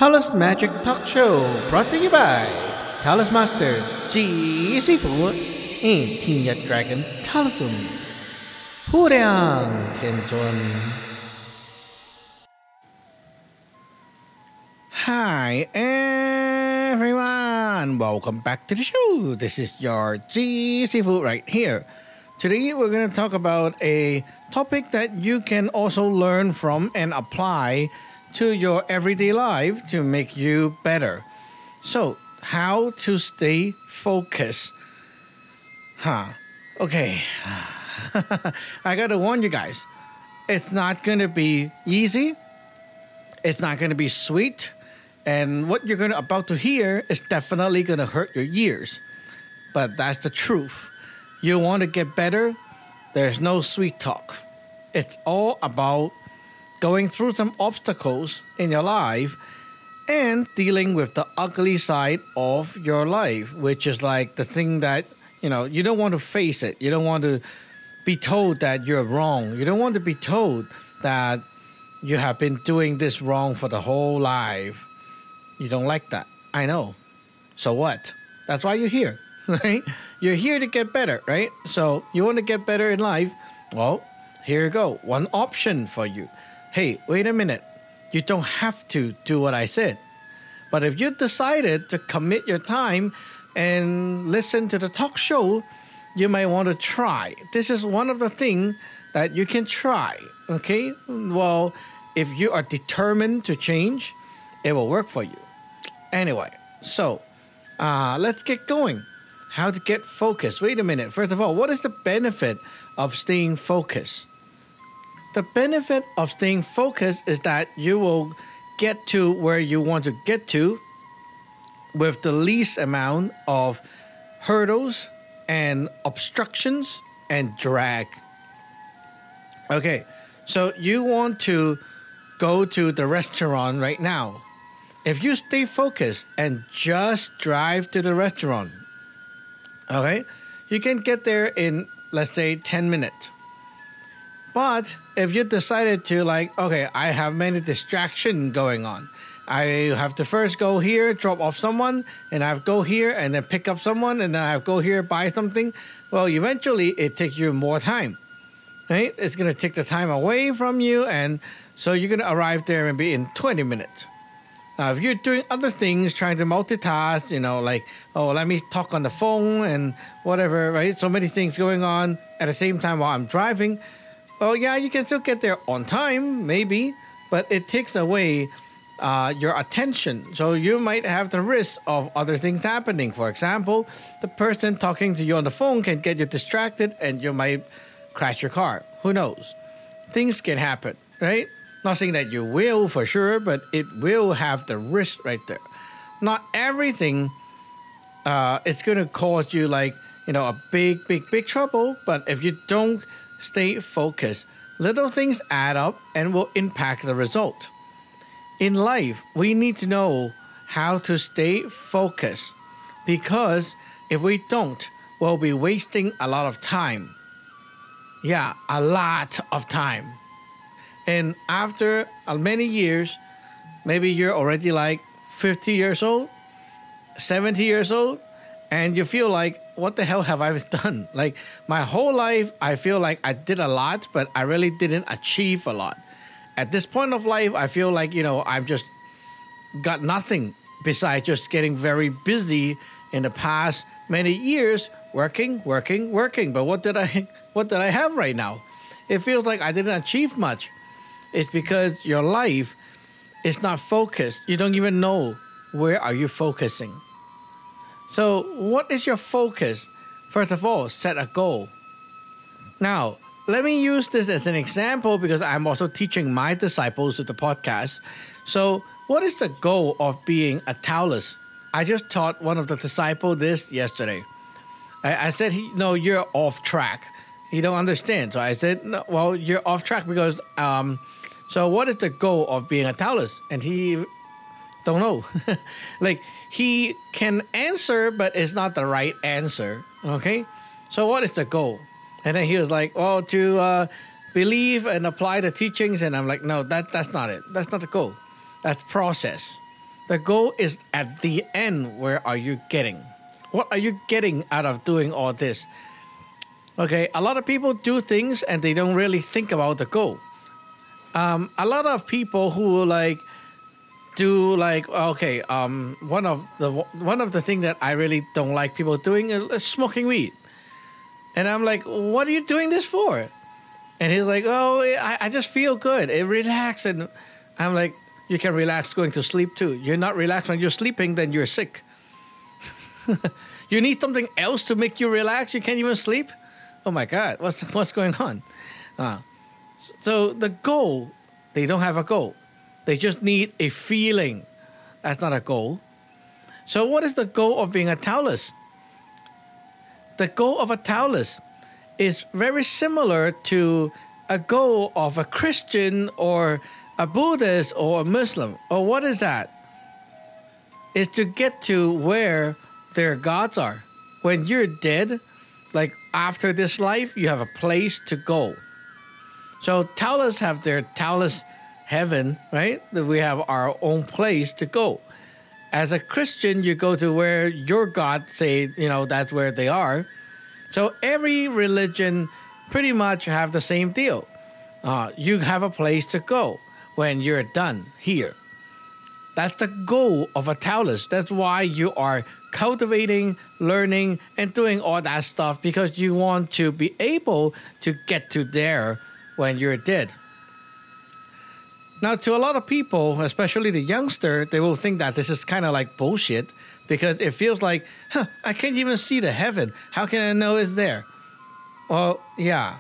Taoist Magic Talk Show brought to you by Taoist Master G Sifu and King Dragon Taoism. Hurang Tenjun. Hi everyone, welcome back to the show. This is your G Sifu right here. Today we're going to talk about a topic that you can also learn from and apply to your everyday life to make you better. So, how to stay focused? Okay. I got to warn you guys. It's not going to be easy. It's not going to be sweet. And what you're about to hear is definitely going to hurt your ears. But that's the truth. You want to get better? There's no sweet talk. It's all about going through some obstacles in your life and dealing with the ugly side of your life, which is like the thing that, you don't want to face it. You don't want to be told that you're wrong. You don't want to be told that you have been doing this wrong for the whole life. You don't like that. I know. So what? That's why you're here, right? You're here to get better, right? So you want to get better in life? Well, here you go. One option for you. Hey, wait a minute. You don't have to do what I said. But if you decided to commit your time and listen to the talk show, you might want to try. This is one of the things that you can try, okay? Well, if you are determined to change, it will work for you. Anyway, so let's get going. How to get focused. Wait a minute. First of all, what is the benefit of staying focused? The benefit of staying focused is that you will get to where you want to get to with the least amount of hurdles and obstructions and drag. Okay, so you want to go to the restaurant right now. If you stay focused and just drive to the restaurant, okay, you can get there in, let's say, 10 minutes. But if you decided to okay, I have many distractions going on. I have to first go here, drop off someone, and I have to go here and then pick up someone, and then I have to go here, buy something. Well, eventually it takes you more time, right? It's going to take the time away from you, and so you're going to arrive there and be in 20 minutes. Now, if you're doing other things, trying to multitask, let me talk on the phone and whatever, right? So many things going on at the same time while I'm driving. Well, yeah, you can still get there on time, maybe, but it takes away your attention. So you might have the risk of other things happening. For example, the person talking to you on the phone can get you distracted and you might crash your car. Who knows? Things can happen, right? Not saying that you will for sure, but it will have the risk right there. Not everything it's going to cause you a big trouble, but if you don't stay focused, little things add up and will impact the result. In life, we need to know how to stay focused because if we don't, we'll be wasting a lot of time. Yeah, a lot of time. And after many years, maybe you're already 50 years old, 70 years old, and you feel what the hell have I done? My whole life, I feel like I did a lot, but I really didn't achieve a lot. At this point of life, I feel I've just got nothing besides just getting very busy in the past many years, working. But what did I have right now? It feels like I didn't achieve much. It's because your life is not focused. You don't even know where are you focusing. So what is your focus? First of all, set a goal. Now, let me use this as an example because I'm also teaching my disciples with the podcast. So what is the goal of being a Taoist? I just taught one of the disciples this yesterday. I said, no, you're off track. He don't understand. So I said, no, well, you're off track because, so what is the goal of being a Taoist? And he don't know. He can answer, but it's not the right answer. Okay? So what is the goal? And then he was to believe and apply the teachings. And I'm no, that's not it. That's not the goal. That's process. The goal is at the end. Where are you getting? What are you getting out of doing all this? Okay, a lot of people do things and they don't really think about the goal. A lot of people who like do like okay, one of the things that I really don't like people doing is smoking weed, and I'm like, what are you doing this for? And he's like, oh, I just feel good, it relax, and I'm like, you can relax going to sleep too. You're not relaxed when you're sleeping, then you're sick. You need something else to make you relax. You can't even sleep. Oh my God, what's going on? So the goal, they don't have a goal. They just need a feeling. That's not a goal. So what is the goal of being a Taoist? The goal of a Taoist is very similar to a goal of a Christian or a Buddhist or a Muslim. Or what is that? It's to get to where their gods are. When you're dead, like after this life, you have a place to go. So Taoists have their Taoist heaven, right? That we have our own place to go. As a Christian, you go to where your God say, that's where they are. So every religion pretty much have the same deal. You have a place to go when you're done here. That's the goal of a Taoist. That's why you are cultivating, learning, and doing all that stuff, because you want to be able to get to there when you're dead. Now, to a lot of people, especially the youngster, they will think that this is kind of like bullshit, because it feels like, I can't even see the heaven. How can I know it's there? Well, yeah.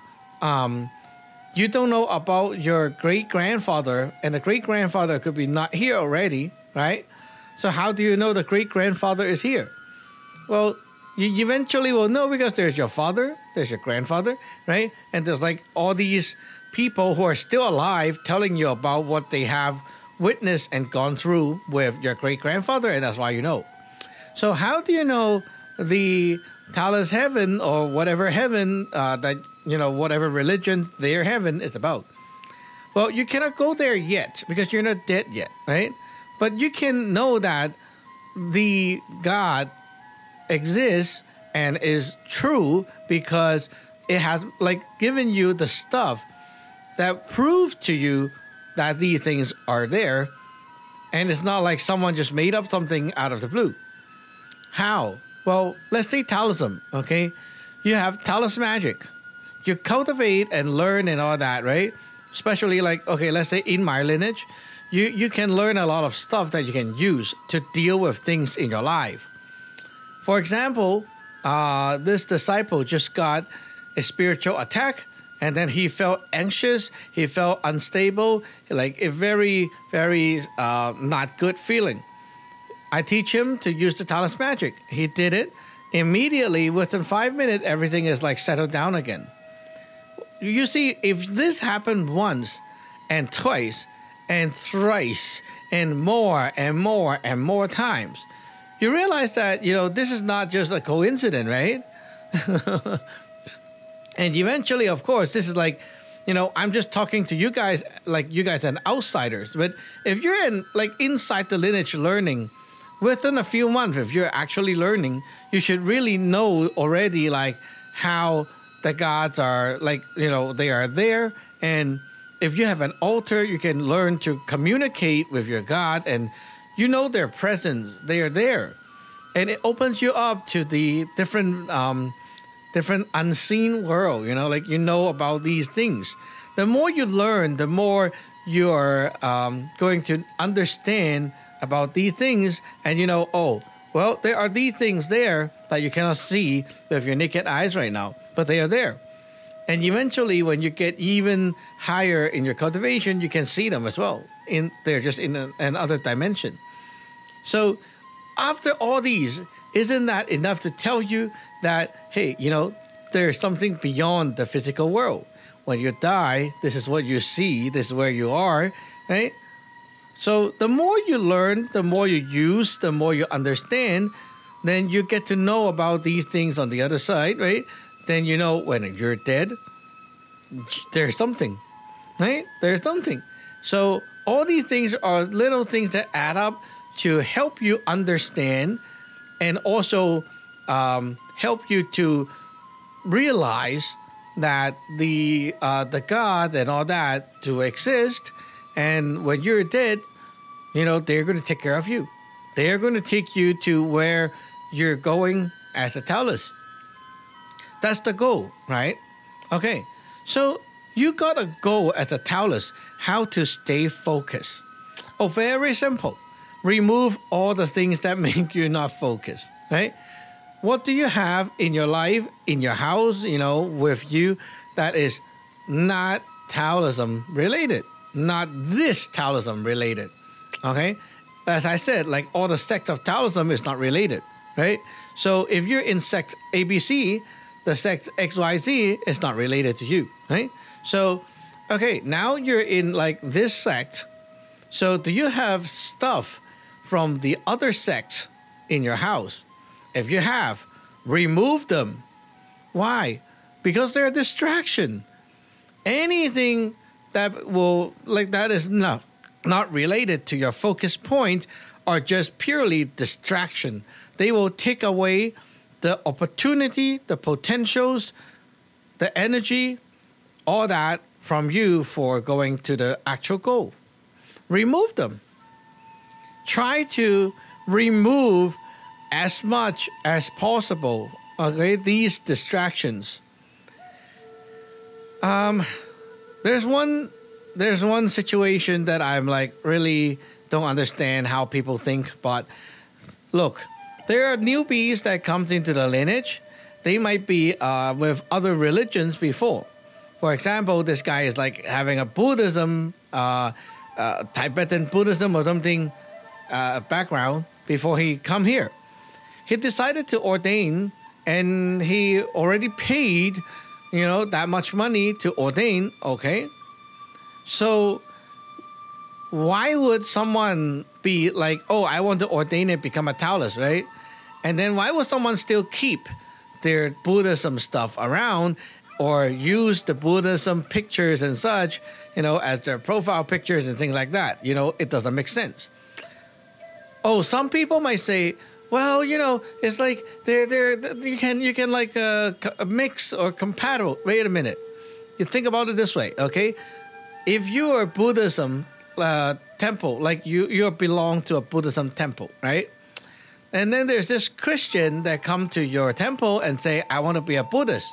You don't know about your great-grandfather, and the great-grandfather could be not here already, right? So how do you know the great-grandfather is here? Well, you eventually will know, because there's your father, there's your grandfather, right? And there's like all these people who are still alive telling you about what they have witnessed and gone through with your great-grandfather, and that's why you know. So how do you know the Taoist heaven or whatever heaven whatever religion their heaven is about? Well, you cannot go there yet because you're not dead yet, right? But you can know that the God exists and is true because it has like given you the stuff that proves to you that these things are there, and it's not like someone just made up something out of the blue. How? Well, let's say Taoism, okay? You have Taoist magic. You cultivate and learn and all that, right? Especially like, okay, let's say in my lineage, you can learn a lot of stuff that you can use to deal with things in your life. For example, this disciple just got a spiritual attack, and then he felt anxious, he felt unstable, like a very, very not good feeling. I teach him to use the Taoist magic. He did it. Immediately, within 5 minutes, everything is like settled down again. You see, if this happened once and twice and thrice and more and more and more times, you realize that, this is not just a coincidence, right? And eventually, of course, this is like, I'm just talking to you guys, like you guys are outsiders. But if you're inside the lineage learning, within a few months, if you're actually learning, you should really know already like how the gods are, like, they are there. And if you have an altar, you can learn to communicate with your God, and their presence, they are there. And it opens you up to the different unseen world, about these things. The more you learn, the more you're going to understand about these things, and there are these things there that you cannot see with your naked eyes right now, but they are there. And eventually, when you get even higher in your cultivation, you can see them as well. They're just in another dimension. So after all these, isn't that enough to tell you that, hey, there's something beyond the physical world? When you die, this is what you see, this is where you are, right? So the more you learn, the more you use, the more you understand, then you get to know about these things on the other side, right? Then when you're dead, there's something, right? There's something. So all these things are little things that add up to help you understand and also help you to realize that the God and all that to exist. And when you're dead, they're going to take care of you. They're going to take you to where you're going as a Taoist. That's the goal, right? Okay, so you got a goal as a Taoist, how to stay focused. Oh, very simple. Remove all the things that make you not focused, right? What do you have in your life, in your house, with you that is not Taoism related, not this Taoism related, okay? As I said, like all the sect of Taoism is not related, right? So if you're in sect ABC, the sect XYZ is not related to you, right? So, okay, now you're in like this sect. So do you have stuff from the other sect in your house? If you have, remove them. Why? Because they're a distraction. Anything that will, like that is not related to your focus point are just purely distraction. They will take away the opportunity, the potentials, the energy, all that from you for going to the actual goal. Remove them. Try to remove as much as possible, okay, these distractions. There's one situation that I'm like really don't understand how people think, but look, there are newbies that comes into the lineage. They might be with other religions before. For example, this guy is like having a Buddhism, Tibetan Buddhism or something background before he come here. He decided to ordain, and he already paid, that much money to ordain. Okay, so why would someone be like, oh, I want to ordain and become a Taoist, right? And then why would someone still keep their Buddhism stuff around or use the Buddhism pictures and such, as their profile pictures and things like that? It doesn't make sense. Oh, some people might say, well, it's like you can like mix or compatible. Wait a minute. You think about it this way, okay? If you are Buddhism temple, like you belong to a Buddhism temple, right? And then there's this Christian that come to your temple and say, I want to be a Buddhist.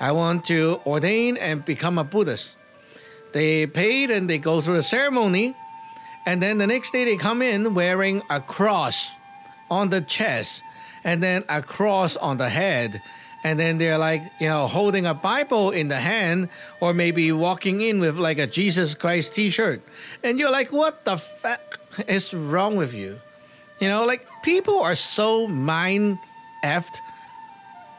I want to ordain and become a Buddhist. They paid and they go through the ceremony. And then the next day they come in wearing a cross on the chest and then a cross on the head. And then they're like, holding a Bible in the hand or maybe walking in with like a Jesus Christ t-shirt. And you're like, what the fuck is wrong with you? Like people are so mind-effed.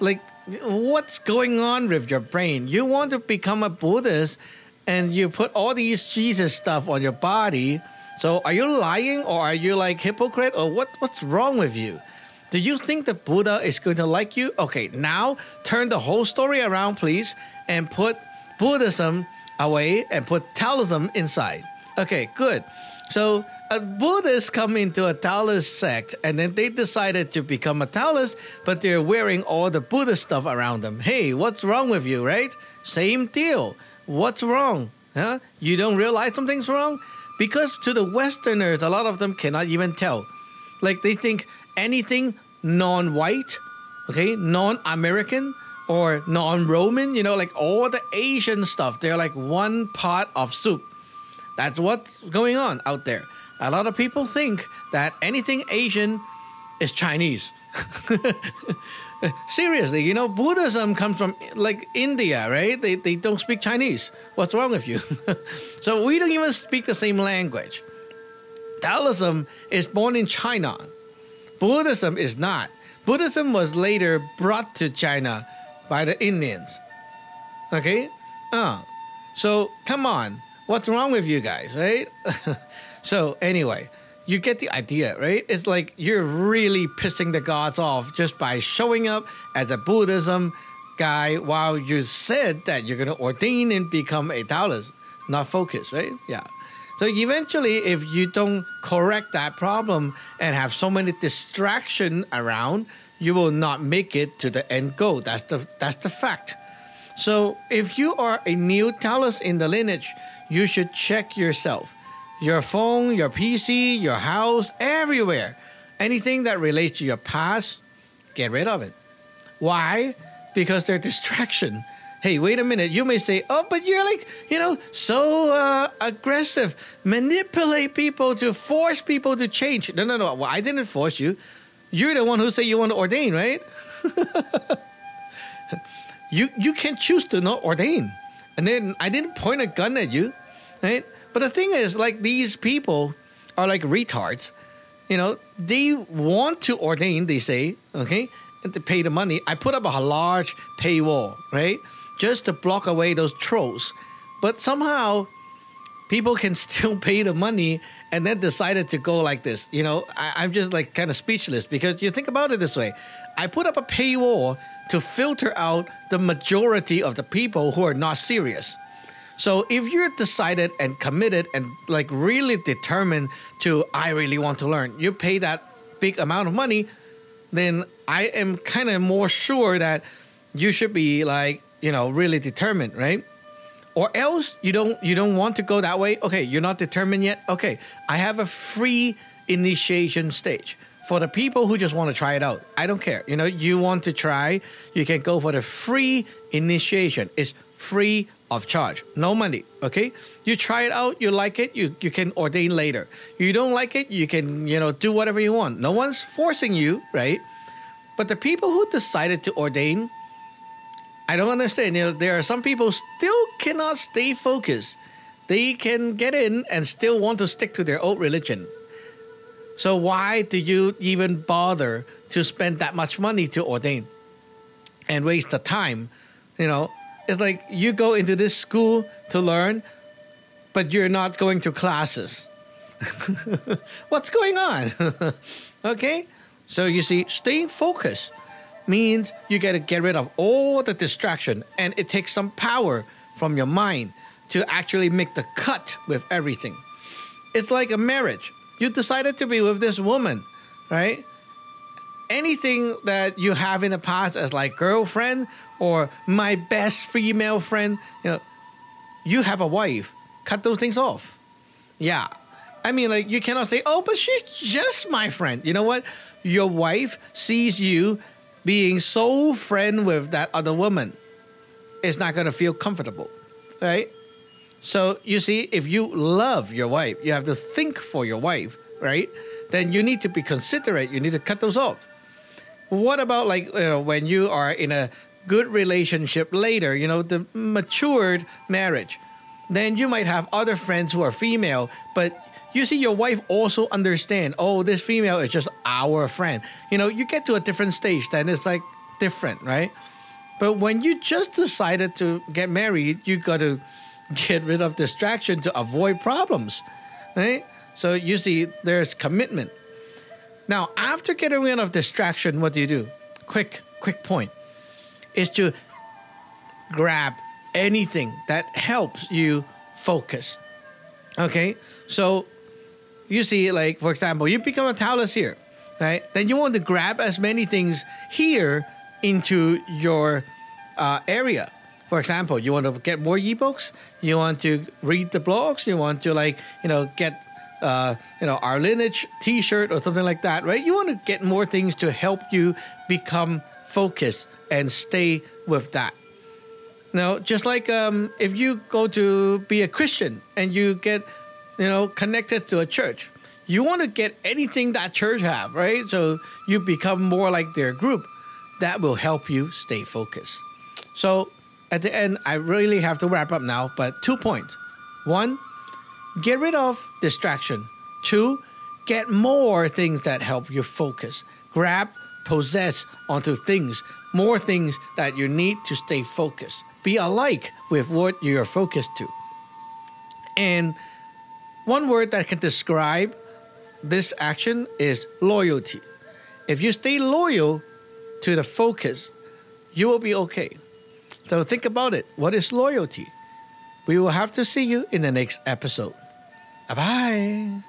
Like, what's going on with your brain? You want to become a Buddhist and you put all these Jesus stuff on your body. So are you lying or are you like hypocrite or what's wrong with you? Do you think the Buddha is going to like you? Okay, now turn the whole story around, please, and put Buddhism away and put Taoism inside. Okay, good. So a Buddhist come into a Taoist sect and then they decided to become a Taoist, but they're wearing all the Buddhist stuff around them. Hey, what's wrong with you, right? Same deal. What's wrong? Huh? You don't realize something's wrong? Because to the Westerners, a lot of them cannot even tell. Like they think anything non-white, okay, non-American or non-Roman, like all the Asian stuff, they're like one pot of soup. That's what's going on out there. A lot of people think that anything Asian is Chinese. Seriously, Buddhism comes from like India, right? They don't speak Chinese. What's wrong with you? So we don't even speak the same language. Taoism is born in China. Buddhism is not. Buddhism was later brought to China by the Indians. Okay? So come on. What's wrong with you guys, right? So anyway, you get the idea, right? It's like you're really pissing the gods off just by showing up as a Buddhism guy while you said that you're going to ordain and become a Taoist, not focus, right? Yeah. So eventually, if you don't correct that problem and have so many distractions around, you will not make it to the end goal. That's the fact. So if you are a new Taoist in the lineage, you should check yourself. Your phone, your PC, your house, everywhere. Anything that relates to your past, get rid of it. Why? Because they're distraction. Hey, wait a minute. You may say, oh, but you're like, so aggressive. Manipulate people to force people to change. No. Well, I didn't force you. You're the one who said you want to ordain, right? You can choose to not ordain. And then I didn't point a gun at you, right? But the thing is, like, these people are like retards. They want to ordain, they say, okay, and to pay the money. I put up a large paywall, right, just to block away those trolls. But somehow people can still pay the money and then decided to go like this. I'm just like kind of speechless, because you think about it this way. I put up a paywall to filter out the majority of the people who are not serious. So if you're decided and committed and like really determined to, I really want to learn, you pay that big amount of money, then I am kind of more sure that you should be like, really determined, right? Or else you don't want to go that way. Okay, you're not determined yet. Okay, I have a free initiation stage for the people who just want to try it out. I don't care. You want to try, you can go for the free initiation. It's free of charge, no money. Okay, you try it out, you like it, you can ordain later. You don't like it, you can do whatever you want. No one's forcing you, right? But the people who decided to ordain, I don't understand. There are some people still cannot stay focused. They can get in and still want to stick to their old religion. So why do you even bother to spend that much money to ordain and waste the time? It's like you go into this school to learn, but you're not going to classes. What's going on? Okay? So you see, staying focused means you got to get rid of all the distraction, and it takes some power from your mind to actually make the cut with everything. It's like a marriage. You decided to be with this woman, right? Anything that you have in the past as like girlfriend or my best female friend, you have a wife. Cut those things off. Yeah. I mean, like, you cannot say, oh, but she's just my friend. You know what? Your wife sees you being sole friend with that other woman. It's not going to feel comfortable, right? So you see, if you love your wife, you have to think for your wife, right? Then you need to be considerate. You need to cut those off. What about like, when you are in a good relationship later, the matured marriage, then you might have other friends who are female, but you see your wife also understand, oh, this female is just our friend. You get to a different stage, then it's like different, right? But when you just decided to get married, you got to get rid of distraction to avoid problems, right? So you see, there's commitment. Now, after getting rid of distraction, what do? Quick point is to grab anything that helps you focus. Okay? So you see, like, for example, you become a Taoist here, right? Then you want to grab as many things here into your area. For example, you want to get more ebooks, you want to read the blogs, you want to get our lineage t-shirt or something like that, right? You want to get more things to help you become focused and stay with that. Now, just like if you go to be a Christian and you get connected to a church, you want to get anything that church have, right? So you become more like their group. That will help you stay focused. So at the end, I really have to wrap up now, but 2 points. 1, get rid of distraction. 2, get more things that help you focus. Grab, possess onto things, more things that you need to stay focused. Be alike with what you're focused to. And one word that can describe this action is loyalty. If you stay loyal to the focus, you will be okay. So think about it. What is loyalty? We will have to see you in the next episode. Bye bye.